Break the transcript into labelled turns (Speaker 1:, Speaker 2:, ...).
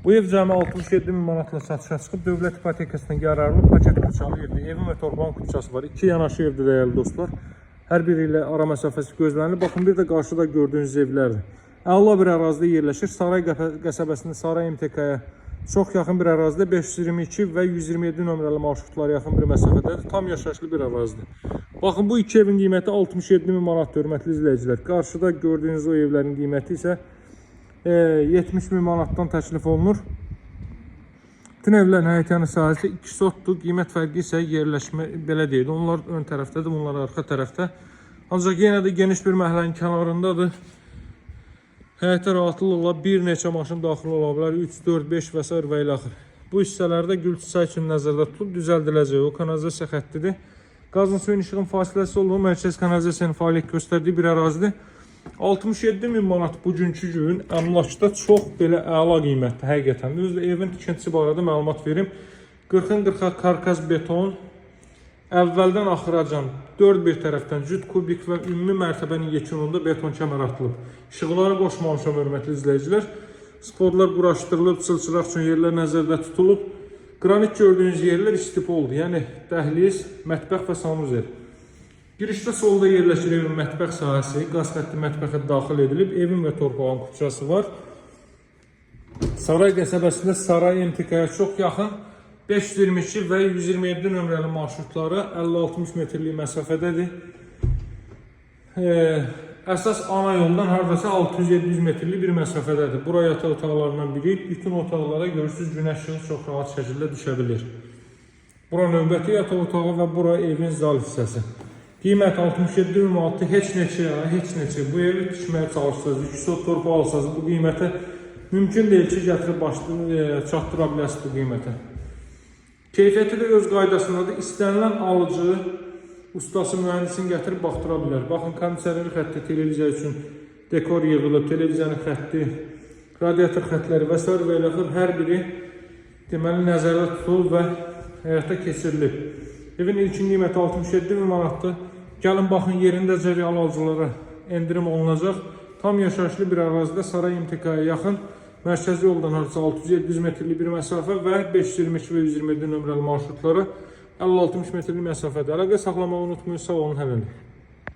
Speaker 1: Bu ev cəmi 67 min manatla satışa çıxıb, dövlət ipotekasından yararlı paket qıçalı evdir. Evin və torpağın küçəsi var. 2 yanaşı evdir dəyərli dostlar. Hər biri ilə ara məsafəsi gözlənilir. Baxın, bir də qarşıda gördüyünüz evlərdir. Əla bir ərazidə yerləşir. Saray qəsəbəsində Saray MTK-yə çox yaxın bir ərazidə 522 və 127 nömrəli marşrutlara yaxın bir məsafədədir. Tam yaşayışlı bir ərazidir. Baxın, bu iki evin qiyməti 67 min manatdır, hörmətli izləyicilər. Qarşıda gördüyünüz o evlərin qiyməti isə 70 min manatdan təklif olunur. Bütün evlərin həyətyanı sahəsi 2 sotdur. Qiymət fərqi isə yerləşmə belə deyil. Onlar ön tərəfdədir, bunlar arxa tərəfdə. Ancaq yenə də geniş bir məhəllənin kənarındadır. Həyətə rahatlıqla bir neçə maşın daxil ola bilər. 3, 4, 5 və s. və ilə axır. Bu hissələrdə gülçay üçün nəzərdə tutulub düzəldiləcək. O kanalizasiya xəttidir. Qazın suyun işığın fasiləsi olduğu mərkəz kanalizasiyanın fəaliyyət göstərdiyi bir ərazidir. 67 min manat bugünkü gün əmlakda çox belə əla qiymətdir həqiqətən. Özdə evin tikintisi barədə məlumat verim. 40-ın 40-a karkaz beton, əvvəldən axıracan 4 bir tərəfdən cüt kubik və ümumi mərtəbənin yekununda beton kəmər atılıb. İşıqları qoşmamışam, hörmətli izləyicilər. Spodlar quraşdırılıb, çılçıraq üçün yerlər nəzərdə tutulub. Qranit gördüyünüz yerlər istipoldur, yəni dəhliz, mətbəx və sanuzel. Girişdə solda yerləşir evin mətbəx sahəsi, qaz xətti mətbəxə daxil edilib, evin və torpağın küçəsi var. Saray qəsəbəsində Saray MTK-yə çox yaxın 522 və 127 nömrəli marşrutları 50-60 metrlik məsafədədir. Əsas ana yoldan haradasa 600-700 metrlik bir məsafədədir. Bura yataq otaqlarından biri, bütün otaqlara görürsünüz günəş işığı çox rahat şəkildə düşə bilir. Bura növbəti yataq otağı və bura evin zal hissəsi. Qiymət 67 min manatdır, heç neçə. Bu evi tikməyə çalışsanız, 2 sot torpaq alsanız bu qiymətə mümkün deyil ki, gətirib çatdıra biləsiniz bu qiymətə. Keyfiyyəti də öz qaydasındadır. İstənilən alıcı, ustası, mühəndisin gətirib baxdıra bilər. Baxın, kondisioner xətti, televiziya üçün dekor yığılıb, televiziyanın xətti, radiator xətləri və s. və ilə hər biri deməli nəzərdə tutulub və həyata keçirilib. Evin ilkin qiyməti 67 min manatdır. Gəlin baxın, yerindəcə real alıcılara endirim olunacaq. Tam yaşayışlı bir ərazidə Saray MTK-yə yaxın mərkəzi yoldan hardasa 600-700 metrlik bir məsafə və 522 və 127 nömrəli marşrutları 50-60 metrlik məsafədə. Əlaqə saxlamağı unutmayın, sağ olun, hələ.